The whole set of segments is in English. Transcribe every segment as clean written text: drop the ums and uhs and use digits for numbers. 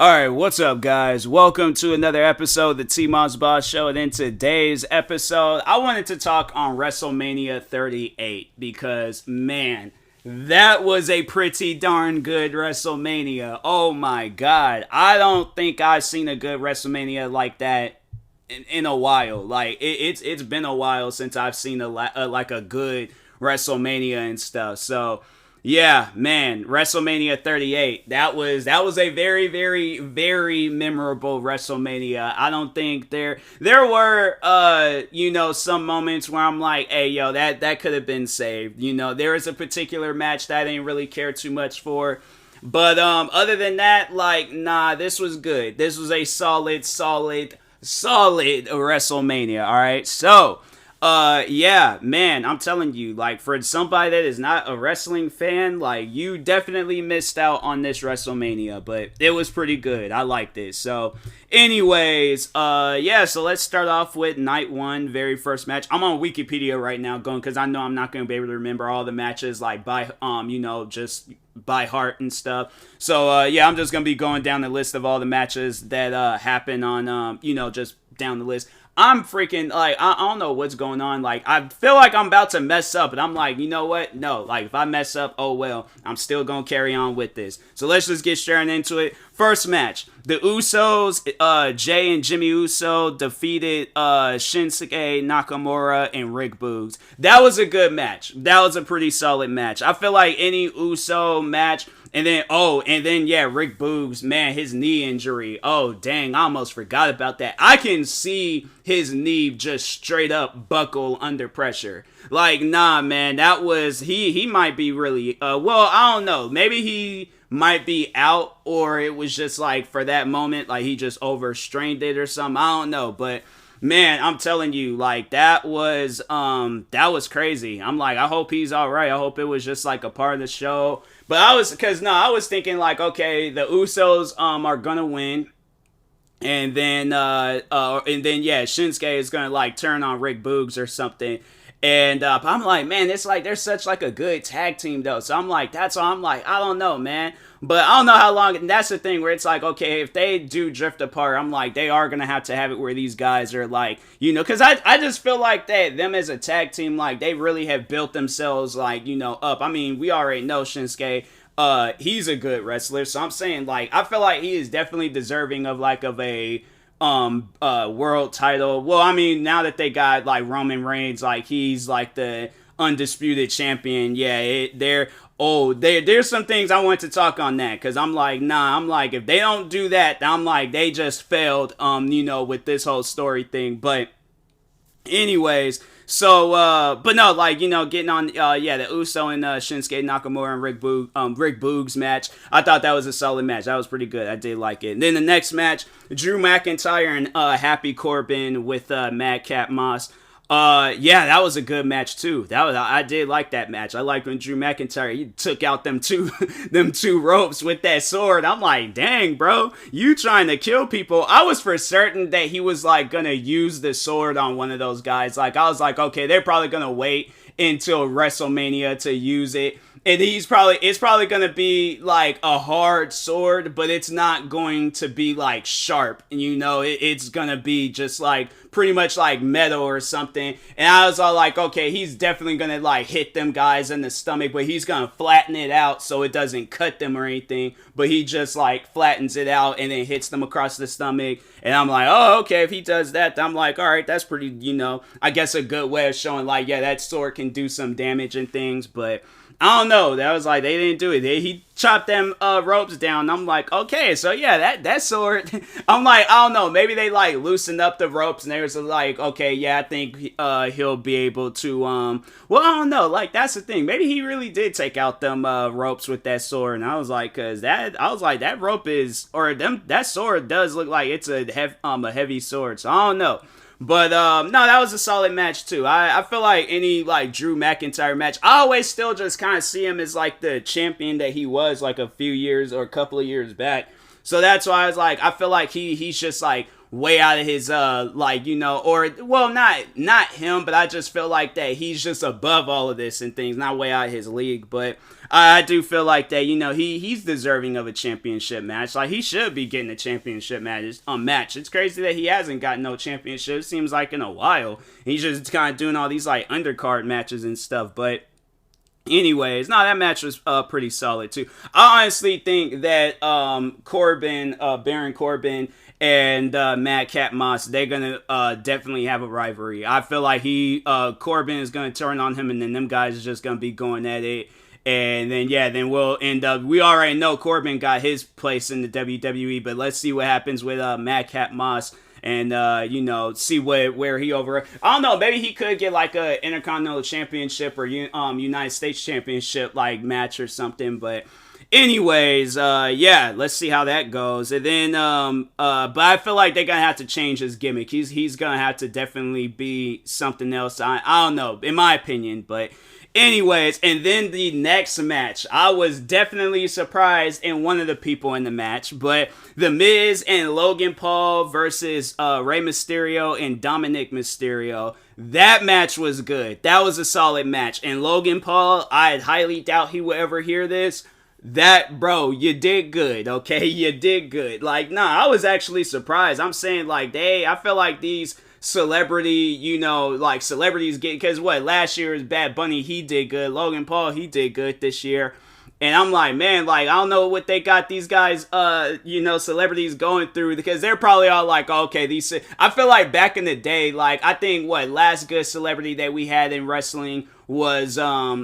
Alright, what's up, guys? Welcome to another episode of the TMossBoss Show. And in today's episode, I wanted to talk on WrestleMania 38 because, man, that was a pretty darn good WrestleMania. Oh my god. I don't think I've seen a good WrestleMania like that in a while. Like, it's been a while since I've seen a good WrestleMania and stuff. So, yeah, man, WrestleMania 38. That was a very, very, very memorable WrestleMania. I don't think there were some moments where I'm like, hey, yo, that could have been saved. There is a particular match that I didn't really care too much for. But other than that, like, nah, this was good. This was a solid WrestleMania, all right? So, yeah, man, I'm telling you, like, for somebody that is not a wrestling fan, like, you definitely missed out on this WrestleMania, but it was pretty good. I liked it. So, anyways, yeah, so let's start off with night one, very first match. I'm on Wikipedia right now going, because I know I'm not going to be able to remember all the matches, like, by, just by heart and stuff. So, yeah, I'm just going to be going down the list of all the matches that, happened on, just down the list. I'm freaking, like, I don't know what's going on. Like, I feel like I'm about to mess up, and I'm like, you know what? No, like, if I mess up, oh well. I'm still gonna carry on with this. So let's just get straight into it. First match. The Usos, Jay and Jimmy Uso defeated Shinsuke Nakamura and Rick Boogs. That was a good match. That was a pretty solid match. I feel like any Uso match. And then, yeah, Rick Boogs, man, his knee injury. Oh, dang, I almost forgot about that. I can see his knee just straight up buckle under pressure. Like, nah, man, that was, he might be really, well, I don't know. Maybe he might be out, or it was just like, for that moment, like, he just overstrained it or something. I don't know, but man, I'm telling you, like, that was crazy. I'm like, I hope he's all right. I hope it was just like a part of the show. But I was thinking like, okay, the Usos are gonna win, and then yeah, Shinsuke is gonna like turn on Rick Boogs or something. And I'm like, man, it's like they're such like a good tag team though. So I'm like, that's why I'm like, I don't know, man. But I don't know how long. And that's the thing where it's like, okay, if they do drift apart, I'm like, they are gonna have to have it where these guys are like, because I just feel like them as a tag team, like they really have built themselves like, up. I mean, we already know Shinsuke. He's a good wrestler. So I'm saying like, I feel like he is definitely deserving of a world title. Well, I mean, now that they got like Roman Reigns, like he's like the undisputed champion. Yeah, there's some things I want to talk on that, because I'm like, if they don't do that, I'm like, they just failed, with this whole story thing. But anyways, so, but no, like, getting on, yeah, the Uso and Shinsuke Nakamura and Rick Boogs match. I thought that was a solid match. That was pretty good. I did like it. And then the next match, Drew McIntyre and Happy Corbin with Madcap Moss. Yeah, that was a good match too. I did like that match. I liked when Drew McIntyre, he took out them two ropes with that sword. I'm like, dang, bro, you trying to kill people. I was for certain that he was like gonna use the sword on one of those guys. Like, I was like, okay, they're probably gonna wait until WrestleMania to use it. And it's probably going to be like a hard sword, but it's not going to be like sharp. And it's going to be just like pretty much like metal or something. And I was all like, okay, he's definitely going to like hit them guys in the stomach, but he's going to flatten it out so it doesn't cut them or anything. But he just like flattens it out and then hits them across the stomach. And I'm like, oh, okay, if he does that, I'm like, all right, that's pretty, I guess a good way of showing like, yeah, that sword can do some damage and things. But I don't know. That was like, they didn't do it. He chopped them ropes down. I'm like, okay, so yeah, that sword. I'm like, I don't know. Maybe they like loosened up the ropes and they was like, okay, yeah, I think he'll be able to. Well, I don't know. Like, that's the thing. Maybe he really did take out them ropes with that sword. And I was like, that rope is, or that sword does look like it's a heavy sword. So I don't know. But, no, that was a solid match, too. I feel like any, like, Drew McIntyre match, I always still just kind of see him as, like, the champion that he was, like, a few years or a couple of years back. So that's why I was like, I feel like he's just, like, way out of his like, you know, or well, not him, but I just feel like that he's just above all of this and things, not way out of his league. But I do feel like that, you know, he's deserving of a championship match. Like, he should be getting a championship match. It's crazy that he hasn't gotten no championship. It seems like in a while. He's just kind of doing all these like undercard matches and stuff. But anyways, no, that match was pretty solid too. I honestly think that Baron Corbin and Madcap Moss, they're gonna definitely have a rivalry. I feel like Corbin is gonna turn on him, and then them guys are just gonna be going at it. And then we'll end up. We already know Corbin got his place in the WWE, but let's see what happens with Madcap Moss. And you know, see where he over. I don't know. Maybe he could get like a Intercontinental Championship or United States Championship like match or something. But anyways, yeah, let's see how that goes. And then but I feel like they're gonna have to change his gimmick. He's gonna have to definitely be something else. I don't know, in my opinion, but. Anyways, and then the next match, I was definitely surprised in one of the people in the match, but The Miz and Logan Paul versus Rey Mysterio and Dominic Mysterio. That match was good. That was a solid match. And Logan Paul, I highly doubt he will ever hear this. That, bro, you did good, okay? You did good. Like, nah, I was actually surprised. I'm saying, like, I feel like these celebrity, you know, like celebrities get, because what, last year was Bad Bunny, he did good. Logan Paul, he did good this year. And I'm like, man, like, I don't know what they got these guys, you know, celebrities going through, because they're probably all like, okay, I feel like back in the day, like, I think last good celebrity that we had in wrestling was,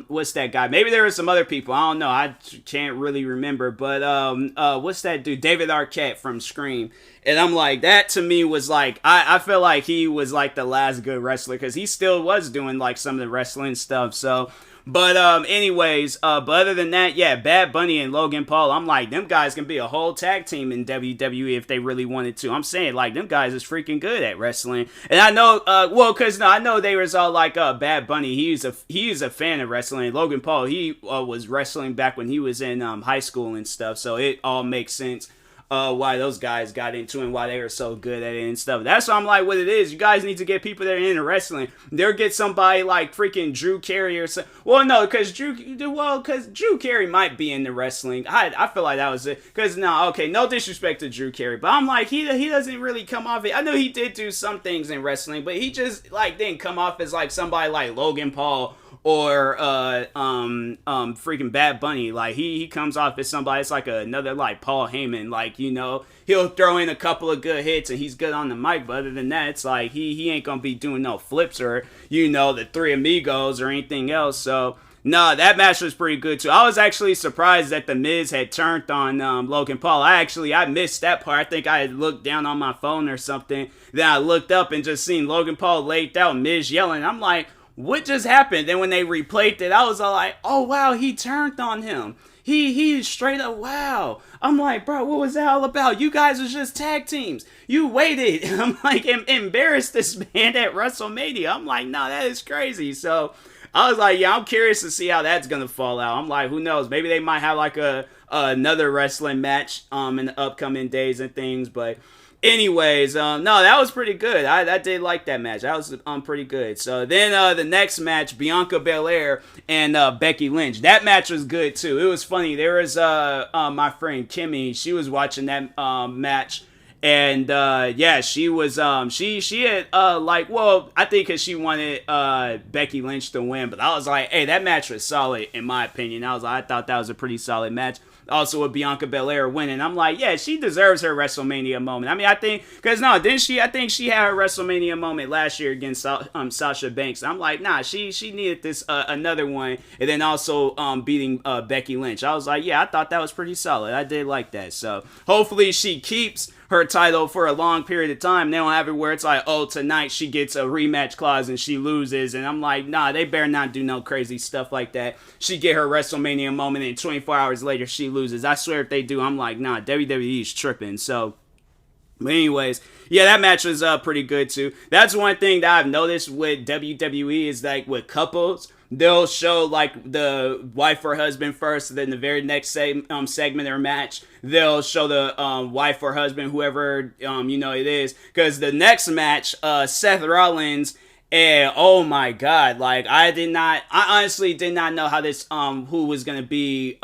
what's that guy? Maybe there were some other people. I don't know. I can't really remember. But, what's that dude? David Arquette from Scream. And I'm like, that to me was like, I feel like he was like the last good wrestler, because he still was doing like some of the wrestling stuff. So, but anyways, but other than that, yeah, Bad Bunny and Logan Paul, I'm like, them guys can be a whole tag team in WWE if they really wanted to. I'm saying, like, them guys is freaking good at wrestling. And I know, I know they was all like, Bad Bunny, he is a fan of wrestling. Logan Paul, he was wrestling back when he was in high school and stuff, so it all makes sense. Why those guys got into it and why they were so good at it and stuff. That's why I'm like, what it is. You guys need to get people that are into wrestling. They'll get somebody like freaking Drew Carey or something. Well, no, because Drew Carey might be into wrestling. I feel like that was it. Because, no, okay, no disrespect to Drew Carey, but I'm like, he doesn't really come off it. I know he did do some things in wrestling, but he just, like, didn't come off as, like, somebody like Logan Paul or freaking Bad Bunny. Like, he comes off as somebody, it's like another like Paul Heyman. Like, you know, he'll throw in a couple of good hits and he's good on the mic, but other than that, it's like he ain't gonna be doing no flips or, you know, the Three Amigos or anything else. So no, that match was pretty good too. I was actually surprised that The Miz had turned on Logan Paul. I missed that part. I think I had looked down on my phone or something. Then I looked up and just seen Logan Paul laid out, Miz yelling. I'm like, what just happened? Then when they replayed it, I was all like, oh wow, he turned on him. He straight up, wow. I'm like, bro, what was that all about? You guys was just tag teams. You waited. I'm like, embarrassed this man at WrestleMania. I'm like, nah, that is crazy. So I was like, yeah, I'm curious to see how that's gonna fall out. I'm like, who knows? Maybe they might have like another wrestling match in the upcoming days and things, but anyways, no, that was pretty good. I did like that match. That was pretty good. So then the next match, Bianca Belair and Becky Lynch. That match was good too. It was funny. There was my friend Kimmy. She was watching that match. And yeah, she was she had like, well, I think because she wanted Becky Lynch to win, but I was like, hey, that match was solid in my opinion. I thought that was a pretty solid match. Also with Bianca Belair winning, I'm like, yeah, she deserves her WrestleMania moment. I mean, I think, because no, didn't she? I think she had her WrestleMania moment last year against Sasha Banks. I'm like, nah, she needed this another one, and then also beating Becky Lynch. I was like, yeah, I thought that was pretty solid. I did like that. So hopefully she keeps her title for a long period of time. They don't have it where it's like, oh, tonight she gets a rematch clause and she loses. And I'm like, nah, they better not do no crazy stuff like that. She get her WrestleMania moment and 24 hours later she loses. I swear if they do, I'm like, nah, WWE's tripping. So But anyways, yeah, that match was pretty good too. That's one thing that I've noticed with WWE is like with couples, they'll show like the wife or husband first, then the very next segment or match, they'll show the wife or husband, whoever it is, because the next match, Seth Rollins. And oh my god, like I honestly did not know how this who was gonna be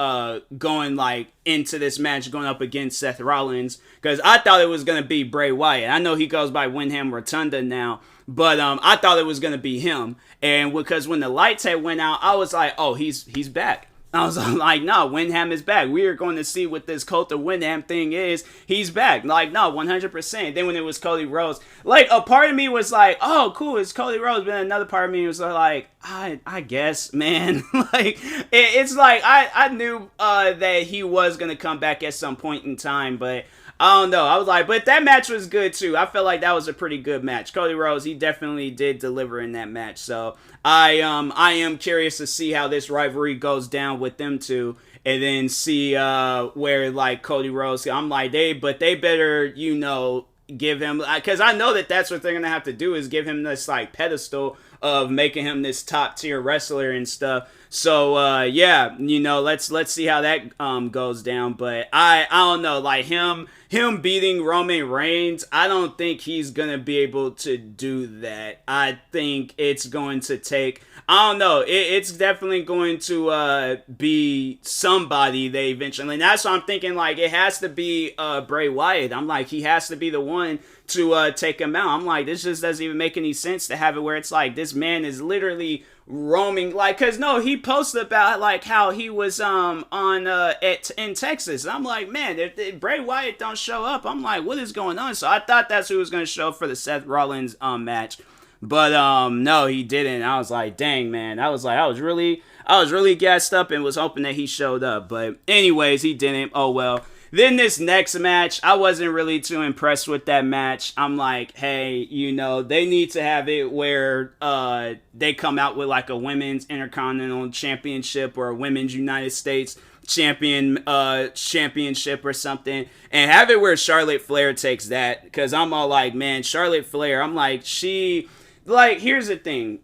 going like into this match going up against Seth Rollins, because I thought it was gonna be Bray Wyatt. I know he goes by Windham Rotunda now, but I thought it was gonna be him. And because when the lights had went out, I was like, oh, he's back. I was like, no, Windham is back. We are going to see what this Cult of Windham thing is. He's back. Like, no, 100%. Then when it was Cody Rhodes, like, a part of me was like, oh, cool, it's Cody Rhodes. But another part of me was like, I guess, man. Like, it's like, I knew that he was going to come back at some point in time, but I don't know. I was like, but that match was good too. I felt like that was a pretty good match. Cody Rhodes, he definitely did deliver in that match. So I am curious to see how this rivalry goes down with them two, and then see where like Cody Rhodes. I'm like, they better give him, because I know that that's what they're gonna have to do, is give him this like pedestal of making him this top tier wrestler and stuff. So yeah, let's see how that goes down. But I don't know, like him beating Roman Reigns, I don't think he's gonna be able to do that. I think it's going to take, I don't know, it's definitely going to be somebody they eventually, and that's what I'm thinking, like it has to be Bray Wyatt. I'm like, he has to be the one to take him out. I'm like, this just doesn't even make any sense to have it where it's like this man is literally roaming, like, cause no, he posted about like how he was in Texas. And I'm like, man, if Bray Wyatt don't show up, I'm like, what is going on? So I thought that's who was gonna show up for the Seth Rollins match, but no, he didn't. I was like, dang, man. I was really gassed up and was hoping that he showed up, but anyways, he didn't. Oh well. Then this next match, I wasn't really too impressed with that match. I'm like, hey, they need to have it where they come out with like a women's Intercontinental Championship or a women's United States championship or something, and have it where Charlotte Flair takes that. Because I'm all like, man, Charlotte Flair, I'm like, here's the thing.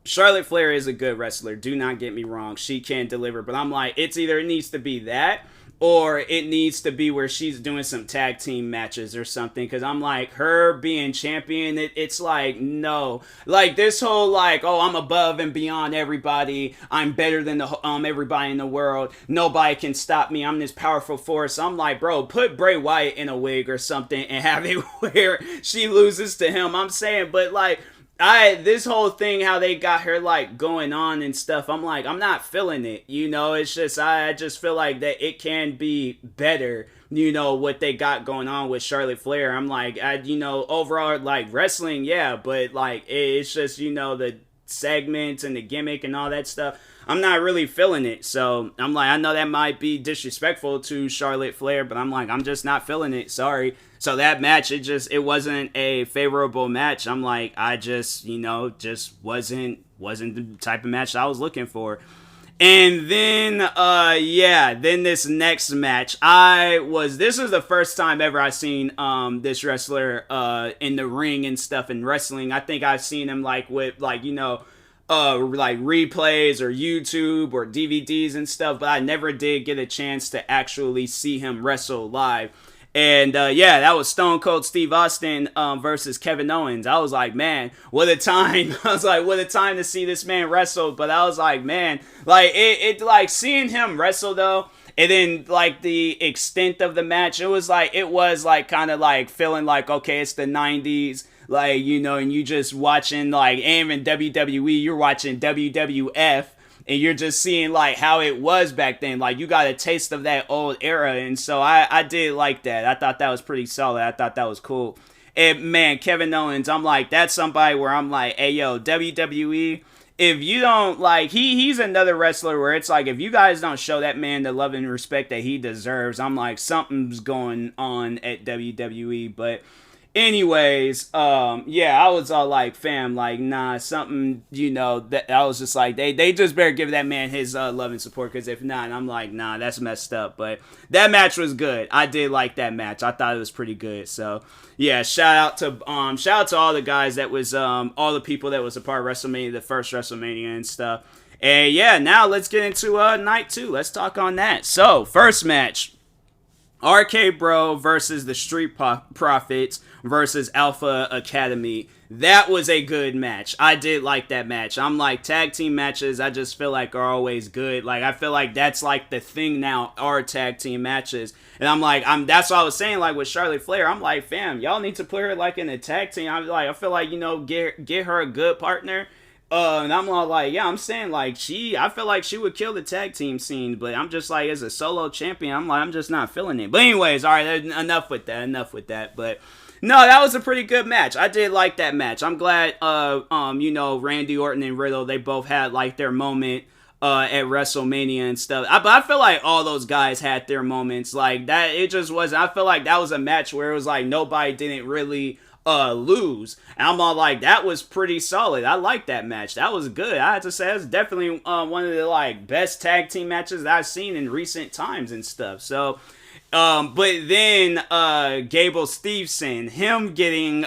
Charlotte Flair is a good wrestler. Do not get me wrong. She can deliver. But I'm like, it needs to be that, or it needs to be where she's doing some tag team matches or something. Because I'm like, her being champion, it's like, no. Like, this whole, like, oh, I'm above and beyond everybody. I'm better than everybody in the world. Nobody can stop me. I'm this powerful force. I'm like, bro, put Bray Wyatt in a wig or something and have it where she loses to him. I'm saying, but, like, this whole thing, how they got her like going on and stuff, I'm like, I'm not feeling it. It's just, I just feel like that it can be better, what they got going on with Charlotte Flair. I'm like, overall, like wrestling, yeah, but like, it's just, the segments and the gimmick and all that stuff, I'm not really feeling it. So I'm like, I know that might be disrespectful to Charlotte Flair, but I'm like, I'm just not feeling it. Sorry. So that match, it wasn't a favorable match. I'm like, I just, just wasn't the type of match I was looking for. And then, then this next match, this was the first time ever I seen, this wrestler, in the ring and stuff in wrestling. I think I've seen him like with like, like replays or YouTube or DVDs and stuff, but I never did get a chance to actually see him wrestle live. And that was Stone Cold Steve Austin versus Kevin Owens. I was like, man, what a time. I was like, what a time to see this man wrestle. But I was like, man, like it like seeing him wrestle though, and then like the extent of the match, it was like kind of like feeling like, okay, it's the 90s. Like, and you just watching like, and in WWE, you're watching WWF. And you're just seeing like how it was back then. Like, you got a taste of that old era. And so I did like that. I thought that was pretty solid. I thought that was cool. And man, Kevin Owens, I'm like, that's somebody where I'm like, hey yo, WWE, if you don't like, he's another wrestler where it's like, if you guys don't show that man the love and respect that he deserves, I'm like, something's going on at WWE. But anyways, yeah, I was all like, fam, like, nah, something, that I was just like, they just better give that man his love and support, because if not, I'm like, nah, that's messed up. But that match was good. I did like that match. I thought it was pretty good. So yeah, shout out to all the guys that was all the people that was a part of WrestleMania, the first WrestleMania and stuff. And yeah, now let's get into night 2. Let's talk on that. So first match, RK Bro versus the Street Profits versus Alpha Academy. That was a good match. I did like that match. I'm like, tag team matches, I just feel like are always good. Like, I feel like that's like the thing now, are tag team matches. And I'm like, that's what I was saying, like with Charlotte Flair. I'm like, fam, y'all need to put her like in a tag team. I feel like, get her a good partner. And I'm all like, yeah, I'm saying like I feel like she would kill the tag team scene, but I'm just like, as a solo champion, I'm just not feeling it. But anyways, all right, enough with that. But no, that was a pretty good match. I did like that match. I'm glad, Randy Orton and Riddle, they both had like their moment at WrestleMania and stuff. But I feel like all those guys had their moments like that. It just wasn't. I feel like that was a match where it was like nobody didn't really lose. And I'm all like, that was pretty solid. I like that match. That was good. I have to say, that's definitely one of the like best tag team matches that I've seen in recent times and stuff. So but then Gable Steveson, him getting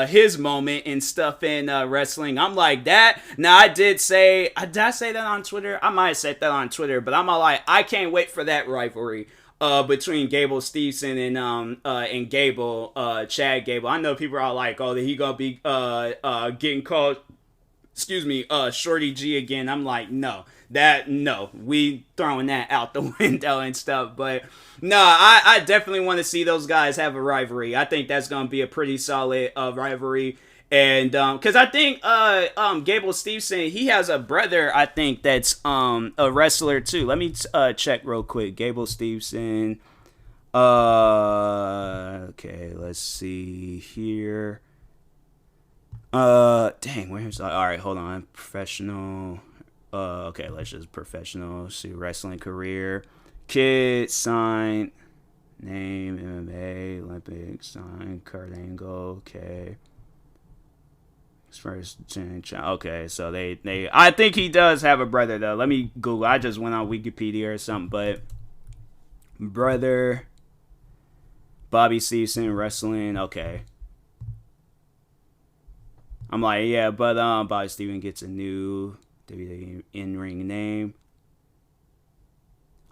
his moment and stuff in wrestling, I'm like, that. Now did I say that on Twitter? I might have said that on Twitter, but I'm all like, I can't wait for that rivalry between Gable Steveson and Gable, Chad Gable. I know people are like, oh, he gonna be getting called, Shorty G again. I'm like, no, we throwing that out the window and stuff. But no, I definitely want to see those guys have a rivalry. I think that's gonna be a pretty solid rivalry. And because I think Gable Steveson, he has a brother, I think, that's a wrestler too. Let me check real quick. Gable Steveson. Okay, let's see here. Dang, where's all right? Hold on, professional. Okay, let's just professional. See, wrestling career. Kid, sign, name, MMA, Olympic, sign, Kurt Angle. Okay. First, okay, so they I think he does have a brother though. Let me Google. I just went on Wikipedia or something, but brother Bobby Stevenson wrestling. Okay, I'm like, yeah, but Bobby Stevenson gets a new WWE in-ring name.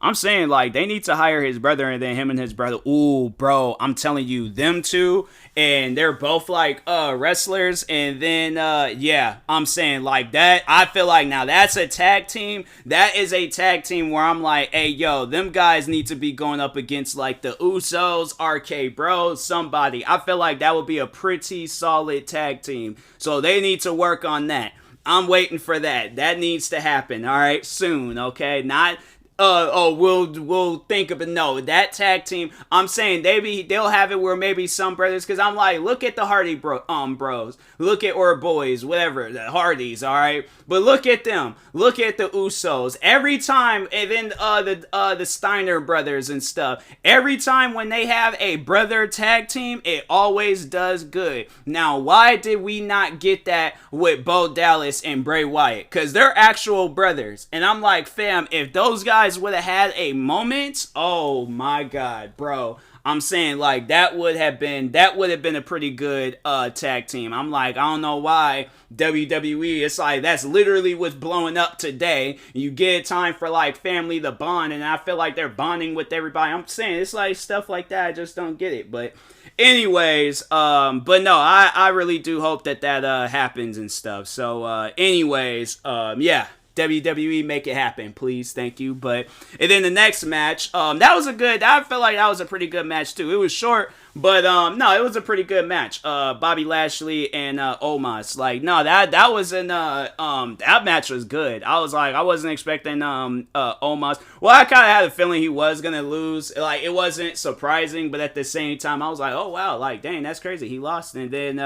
I'm saying, like, they need to hire his brother, and then him and his brother. Ooh, bro, I'm telling you, them two, and they're both, like, wrestlers. And then, yeah, I'm saying, like, that. I feel like now that's a tag team. That is a tag team where I'm like, hey, yo, them guys need to be going up against, like, the Usos, RK Bros, somebody. I feel like that would be a pretty solid tag team. So they need to work on that. I'm waiting for that. That needs to happen, all right, soon, okay? Not... we'll think of it. No, that tag team, I'm saying they'll have it where maybe some brothers, because I'm like, look at the Hardy bros, look at, or boys, whatever, the Hardys, all right, but look at them, look at the Usos every time, and then the Steiner brothers and stuff. Every time when they have a brother tag team, it always does good. Now, why did we not get that with Bo Dallas and Bray Wyatt? Because they're actual brothers, and I'm like, fam, if those guys would have had a moment, oh my god, bro, I'm saying, like, that would have been a pretty good tag team. I'm like, I don't know why WWE, it's like, that's literally what's blowing up today. You get time for, like, family to bond, and I feel like they're bonding with everybody. I'm saying, it's like stuff like that, I just don't get it. But anyways, but no, I really do hope that happens and stuff. So anyways, yeah, WWE, make it happen, please. Thank you. But and then the next match, I feel like that was a pretty good match too. It was short, but no, it was a pretty good match. Bobby Lashley and Omos. Like, no, that match was good. I was like, I wasn't expecting Omos. Well, I kind of had a feeling he was gonna lose. Like, it wasn't surprising, but at the same time, I was like, oh wow, like, dang, that's crazy. He lost, and then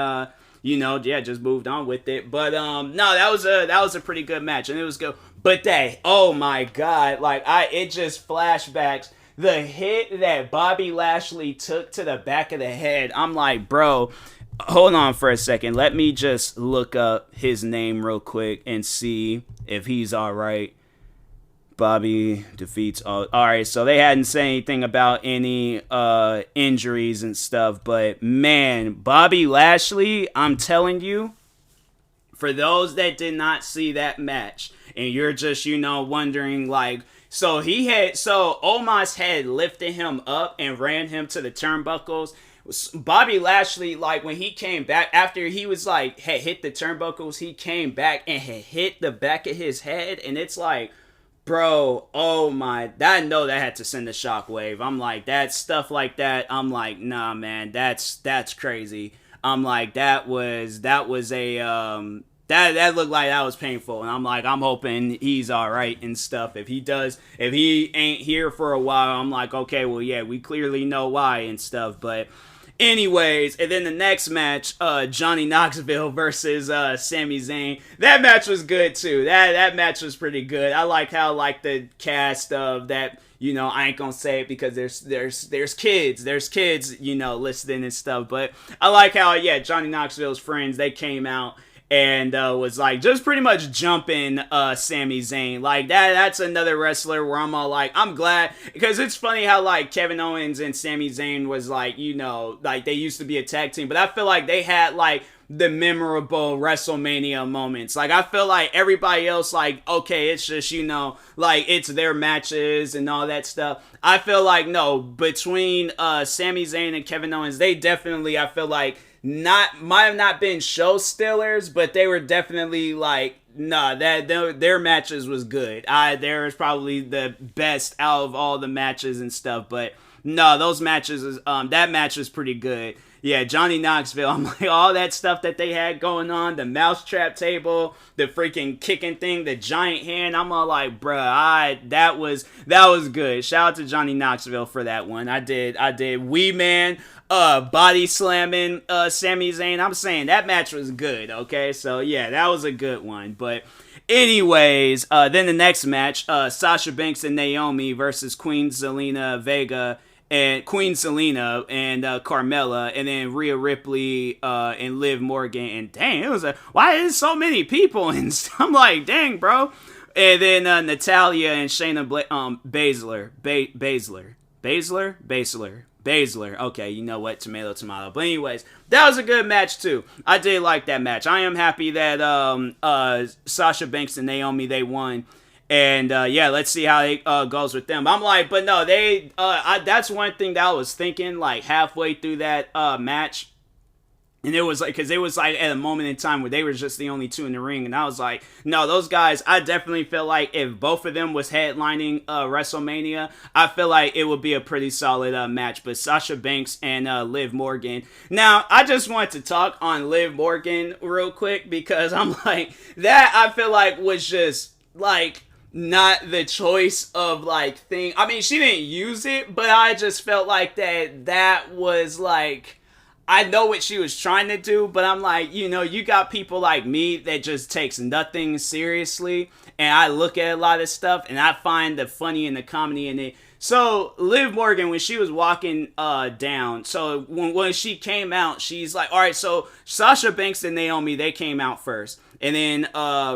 just moved on with it. But no, that was a pretty good match, and it was good. But oh my god, like, it just flashbacks the hit that Bobby Lashley took to the back of the head, I'm like, bro, hold on for a second. Let me just look up his name real quick and see if he's all right. Bobby defeats all right, so they hadn't said anything about any injuries and stuff, but man, Bobby Lashley, I'm telling you, for those that did not see that match and you're just, wondering like, so Omos had lifted him up and ran him to the turnbuckles. Bobby Lashley, like, when he came back after he was like had hit the turnbuckles, he came back and had hit the back of his head, and it's like, bro, oh my, I know that had to send a shockwave. I'm like, that stuff like that, I'm like, nah, man, that's crazy. I'm like, that was a, that looked like that was painful. And I'm like, I'm hoping he's all right and stuff. If he ain't here for a while, I'm like, okay, well, yeah, we clearly know why and stuff. But anyways, and then the next match, Johnny Knoxville versus Sami Zayn. That match was good too. That match was pretty good. I like how like the cast of that. I ain't gonna say it because there's kids, listening and stuff. But I like how Johnny Knoxville's friends, they came out and was like just pretty much jumping Sami Zayn. Like that's another wrestler where I'm all like, I'm glad, because it's funny how like Kevin Owens and Sami Zayn was like, like they used to be a tag team, but I feel like they had like the memorable WrestleMania moments. Like I feel like everybody else, like, okay, it's just, like it's their matches and all that stuff. I feel like no, between Sami Zayn and Kevin Owens, they definitely, I feel like, might have not been show stealers, but they were definitely like, that their matches was good. There was probably the best out of all the matches and stuff, but no, those matches that match was pretty good. Yeah, Johnny Knoxville, I'm like, all that stuff that they had going on, the mousetrap table, the freaking kicking thing, the giant hand, I'm all like, bruh, that was good. Shout out to Johnny Knoxville for that one. I did. Wee Man, body slamming Sami Zayn. I'm saying that match was good, okay? So, yeah, that was a good one. But anyways, then the next match, Sasha Banks and Naomi versus Queen Zelina Vega and Carmella, and then Rhea Ripley and Liv Morgan. And dang, it was why is so many people? And I'm like, dang, bro. And then Natalya and Shayna Baszler. Okay, you know what? Tomato. But anyways, that was a good match too. I did like that match. I am happy that Sasha Banks and Naomi, they won. And let's see how it goes with them. I'm like, but no, that's one thing that I was thinking like halfway through that match. And it was like, because it was like at a moment in time where they were just the only two in the ring. And I was like, no, those guys, I definitely feel like if both of them was headlining WrestleMania, I feel like it would be a pretty solid match. But Sasha Banks and Liv Morgan. Now, I just want to talk on Liv Morgan real quick, because I'm like, that I feel like was just like not the choice of like thing. I mean, she didn't use it, but I just felt like that was like, I know what she was trying to do, but I'm like, you got people like me that just takes nothing seriously, and I look at a lot of stuff, and I find the funny and the comedy in it. So, Liv Morgan, when she was walking down, so when she came out, she's like, all right, so Sasha Banks and Naomi, they came out first, and then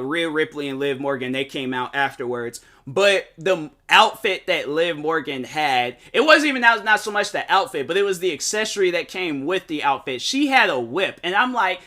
Rhea Ripley and Liv Morgan, they came out afterwards. But the outfit that Liv Morgan had, it wasn't even not so much the outfit, but it was the accessory that came with the outfit. She had a whip, and I'm like,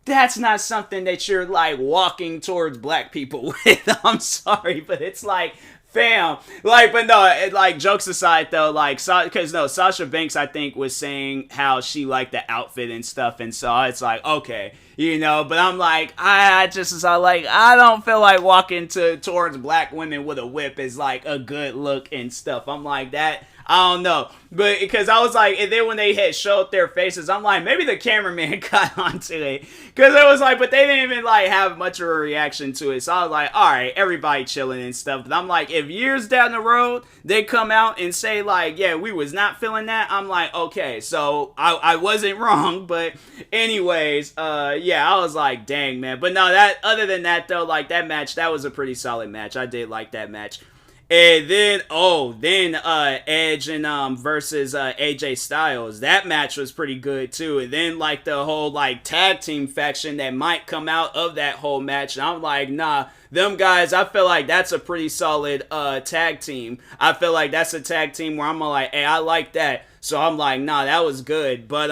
that's not something that you're like walking towards black people with. I'm sorry, but it's like, fam, like, but no, like, jokes aside though, like, because no, Sasha Banks, I think, was saying how she liked the outfit and stuff, and so it's like, okay, but I'm like, I don't feel like walking towards black women with a whip is like a good look and stuff. I'm like, that, I don't know, but because I was like, and then when they had showed their faces, I'm like, maybe the cameraman got onto it, because it was like, but they didn't even like have much of a reaction to it. So I was like, all right, everybody chilling and stuff. But I'm like, if years down the road they come out and say like, yeah, we was not feeling that, I'm like, okay, so I wasn't wrong. But anyways, I was like, dang, man. But no, that, other than that though, like, that match, that was a pretty solid match. I did like that match. And then Edge and versus AJ Styles. That match was pretty good too. And then like the whole like tag team faction that might come out of that whole match. And I'm like, nah, them guys, I feel like that's a pretty solid tag team. I feel like that's a tag team where I'm like, hey, I like that. So I'm like, nah, that was good. But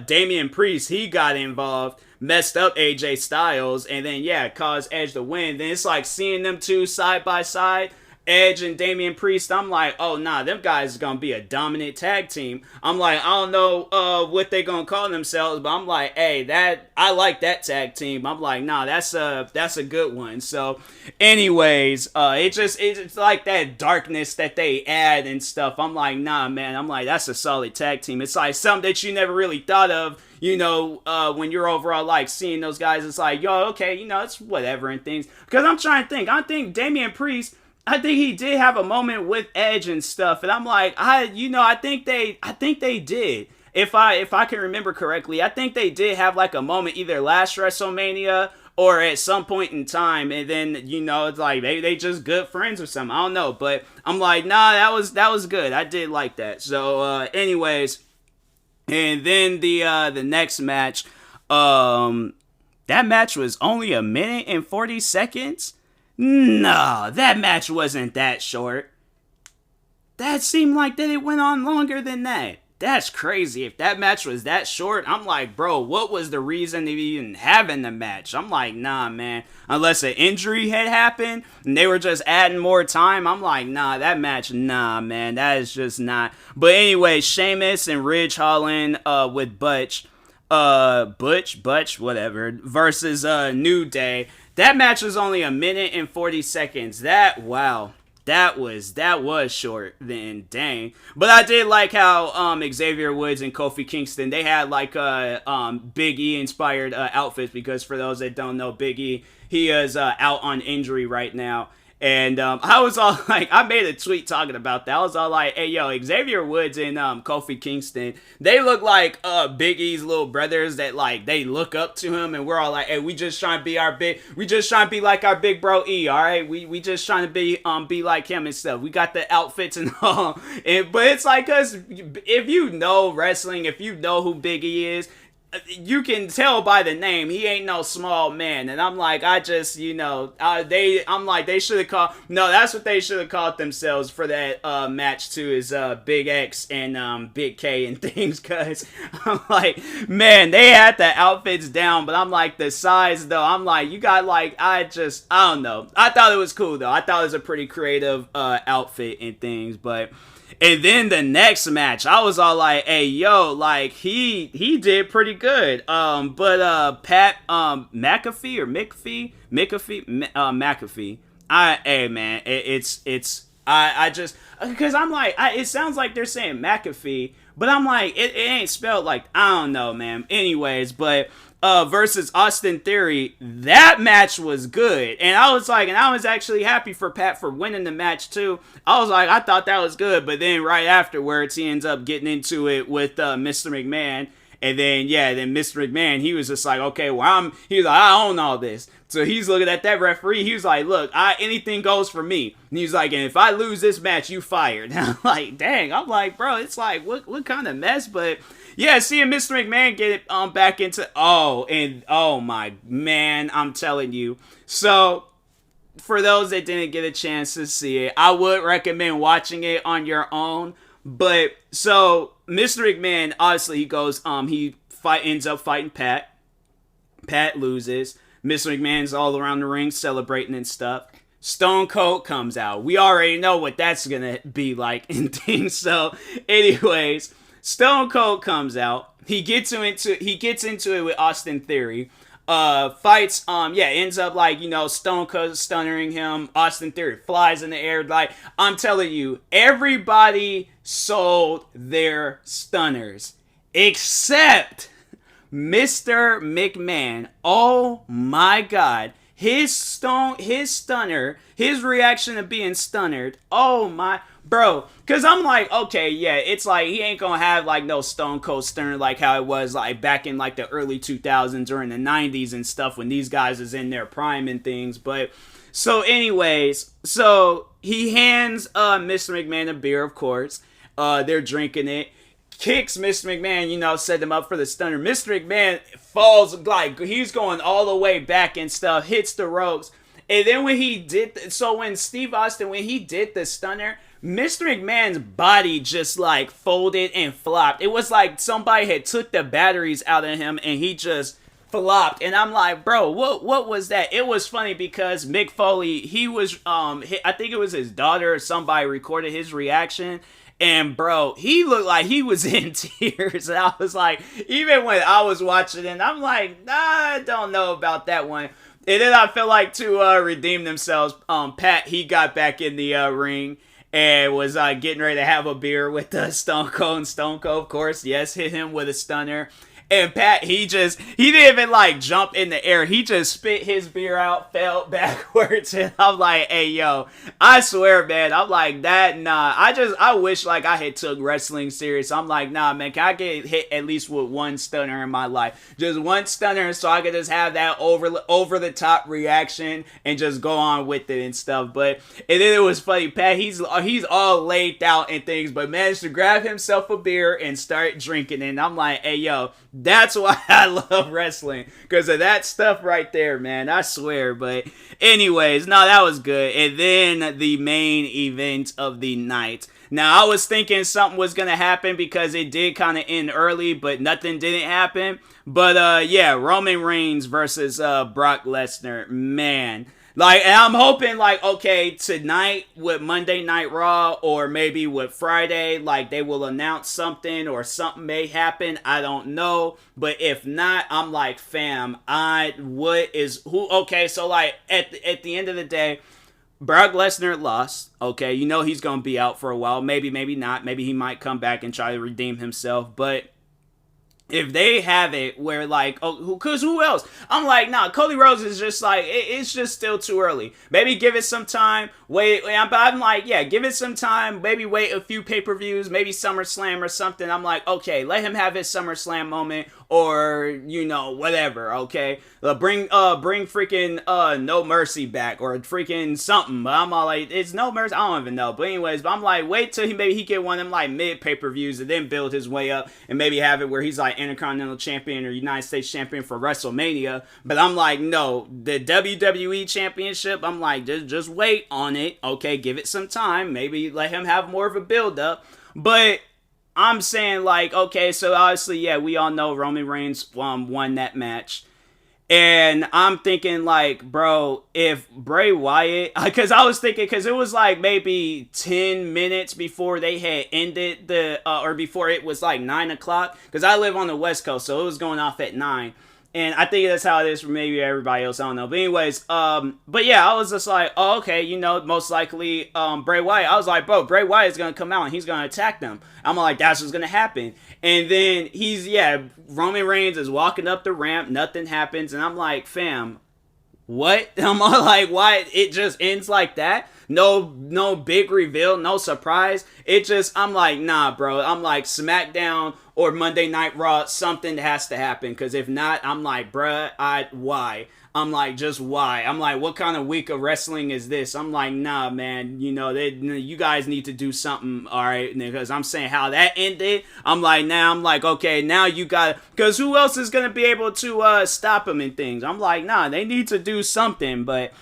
Damian Priest, he got involved, messed up AJ Styles, and then yeah, caused Edge to win. Then it's like seeing them two side by side, Edge and Damian Priest, I'm like, oh nah, them guys are gonna be a dominant tag team. I'm like, I don't know what they gonna call themselves, but I'm like, hey, that I like that tag team. I'm like, nah, that's a good one. So, anyways, it's like that darkness that they add and stuff. I'm like, nah, man. I'm like, that's a solid tag team. It's like something that you never really thought of. You know, when you're overall like seeing those guys, it's like, yo, okay, you know, it's whatever and things. Because I'm trying to think. I think Damian Priest, I think he did have a moment with Edge and stuff, and I'm like, I think they did. If I can remember correctly, I think they did have like a moment either last WrestleMania or at some point in time, and then you know it's like they just good friends or something. I don't know, but I'm like, nah, that was good. I did like that. So, anyways, and then the next match, that match was only 1 minute and 40 seconds. No, that match wasn't that short. That seemed like that it went on longer than that. That's crazy. If that match was that short, I'm like, bro, what was the reason of even having the match? I'm like, nah, man. Unless an injury had happened and they were just adding more time, I'm like, nah, that match, nah, man. That is just not. But anyway, Sheamus and Ridge Holland with Butch, whatever, versus New Day. That match was only 1 minute and 40 seconds. That was short then, dang. But I did like how Xavier Woods and Kofi Kingston, they had like Big E inspired outfits, because for those that don't know, Big E, he is out on injury right now. And I was all like, I made a tweet talking about that. I was all like, hey, yo, Xavier Woods and Kofi Kingston, they look like Big E's little brothers that, like, they look up to him. And we're all like, hey, we just trying to be like our big bro E, all right? We just trying to be like him and stuff. We got the outfits and all. But it's like, because if you know wrestling, if you know who Big E is, you can tell by the name he ain't no small man. And I'm like, I just, you know, I'm like, they should have called, no, that's what they should have called themselves for that match too, is Big X and Big K and things. Cause I'm like, man, they had the outfits down, but I'm like, the size though, I'm like, you got like, I don't know. I thought it was cool though. I thought it was a pretty creative outfit and things. But and then the next match, I was all like, hey, yo, like, he did pretty good. But Pat McAfee or McAfee, hey, man, I just, because I'm like, it sounds like they're saying McAfee, but I'm like, it ain't spelled like, I don't know, man. Anyways, but versus Austin Theory, that match was good. And I was like, and I was actually happy for Pat for winning the match too. I was like, I thought that was good. But then right afterwards, he ends up getting into it with Mr. McMahon. And then, then Mr. McMahon, he was just like, okay, well, he's like, I own all this. So he's looking at that referee. He was like, look, anything goes for me. And he's like, and if I lose this match, you fired. And I'm like, dang. I'm like, bro, it's like, what kind of mess? But yeah, seeing Mr. McMahon get it back into, oh my man, I'm telling you. So for those that didn't get a chance to see it, I would recommend watching it on your own. But so Mr. McMahon, obviously he goes, ends up fighting Pat. Pat loses. Mr. McMahon's all around the ring celebrating and stuff. Stone Cold comes out. We already know what that's gonna be like and things. So anyways, Stone Cold comes out. He gets into it with Austin Theory. Fights, ends up like, you know, Stone Cold stunnering him. Austin Theory flies in the air. Like, I'm telling you, everybody sold their stunners except Mr. McMahon. Oh my God. His stunner, his reaction to being stunnered. Oh my, bro, because I'm like, okay, yeah, it's like he ain't gonna have like no Stone Cold Stern like how it was like back in like the early 2000s or in the 90s and stuff when these guys is in their prime and things. But so anyways, so he hands Mr. McMahon a beer, of course. They're drinking it. Kicks Mr. McMahon, you know, set him up for the stunner. Mr. McMahon falls like he's going all the way back and stuff, hits the ropes. And then when he did, so when Steve Austin, when he did the stunner, Mr. McMahon's body just like folded and flopped. It was like somebody had took the batteries out of him and he just flopped. And I'm like, bro, what was that? It was funny because Mick Foley, he was, I think it was his daughter or somebody recorded his reaction. And bro, he looked like he was in tears. And I was like, even when I was watching it, I'm like, nah, I don't know about that one. And then I feel like to redeem themselves, Pat, he got back in the ring and was getting ready to have a beer with Stone Cold. And Stone Cold, of course, yes, hit him with a stunner. And Pat, he didn't even like jump in the air. He just spit his beer out, fell backwards. And I'm like, hey, yo, I swear, man, I'm like, that, nah. I wish like I had took wrestling serious. I'm like, nah, man, can I get hit at least with one stunner in my life? Just one stunner so I could just have that over the top reaction and just go on with it and stuff. But, and then it was funny, Pat, he's all laid out and things, but managed to grab himself a beer and start drinking it. And I'm like, hey, yo, that's why I love wrestling, because of that stuff right there, man. I swear. But anyways, no, that was good. And then the main event of the night. Now, I was thinking something was going to happen because it did kind of end early, but nothing didn't happen. But yeah, Roman Reigns versus Brock Lesnar. Man. Like, and I'm hoping, like, okay, tonight with Monday Night Raw or maybe with Friday, like, they will announce something or something may happen. I don't know. But if not, I'm like, fam, okay, so, like, at the end of the day, Brock Lesnar lost. Okay, you know he's going to be out for a while. Maybe not. Maybe he might come back and try to redeem himself. But if they have it where like, because who else? I'm like, nah, Cody Rhodes is just like, it's just still too early. Maybe give it some time. Wait, but I'm like, yeah, give it some time. Maybe wait a few pay-per-views, maybe SummerSlam or something. I'm like, okay, let him have his SummerSlam moment or, you know, whatever, okay? Bring freaking No Mercy back or freaking something. But I'm all like, it's No Mercy? I don't even know. But anyways, but I'm like, wait till maybe he get one of them like mid pay-per-views and then build his way up and maybe have it where he's like Intercontinental Champion or United States Champion for WrestleMania. But I'm like, no, the WWE Championship, I'm like, just wait on it, okay? Give it some time. Maybe let him have more of a build-up. But I'm saying, like, okay, so obviously, yeah, we all know Roman Reigns won that match. And I'm thinking, like, bro, if Bray Wyatt, because I was thinking, because it was like maybe 10 minutes before they had ended or before it was like 9 o'clock, because I live on the West Coast, so it was going off at 9. And I think that's how it is for maybe everybody else. I don't know. But anyways, but yeah, I was just like, oh, okay, you know, most likely Bray Wyatt. I was like, bro, Bray Wyatt is going to come out and he's going to attack them. I'm like, that's what's going to happen. And then Roman Reigns is walking up the ramp. Nothing happens. And I'm like, fam, what? I'm like, why? It just ends like that? No big reveal, no surprise. I'm like, nah, bro. I'm like, SmackDown or Monday Night Raw, something has to happen. Because if not, I'm like, bruh, why? I'm like, just why? I'm like, what kind of week of wrestling is this? I'm like, nah, man. You know, you guys need to do something, all right? Because I'm saying how that ended. I'm like, okay, now you got, because who else is going to be able to stop him and things? I'm like, nah, they need to do something. But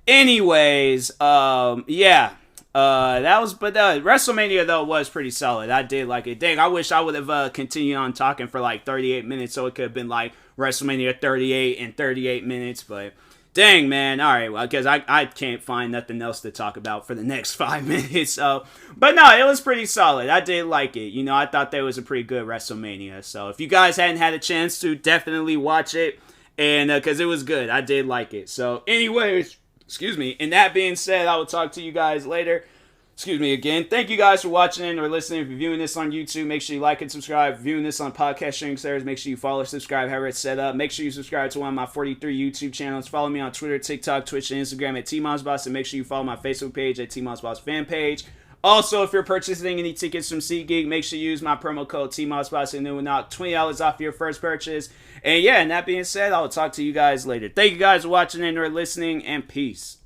anyways, yeah. WrestleMania though was pretty solid. I did like it. Dang, I wish I would have continued on talking for like 38 minutes so it could have been like WrestleMania 38 and 38 minutes, but dang, man. All right, well, because I can't find nothing else to talk about for the next 5 minutes. So, but no, it was pretty solid. I did like it. You know, I thought that was a pretty good WrestleMania. So if you guys hadn't had a chance to, definitely watch it, and because it was good. I did like it. So anyways, excuse me. And that being said, I will talk to you guys later. Excuse me again. Thank you guys for watching or listening. If you're viewing this on YouTube, make sure you like and subscribe. If you're viewing this on podcast streaming service, make sure you follow, subscribe, however it's set up. Make sure you subscribe to one of my 43 YouTube channels. Follow me on Twitter, TikTok, Twitch, and Instagram at TMossBoss. And make sure you follow my Facebook page at TMossBoss fan page. Also, if you're purchasing any tickets from SeatGeek, make sure you use my promo code TMossBoss and then we'll knock $20 off your first purchase. And yeah, and that being said, I'll talk to you guys later. Thank you guys for watching and or listening, and peace.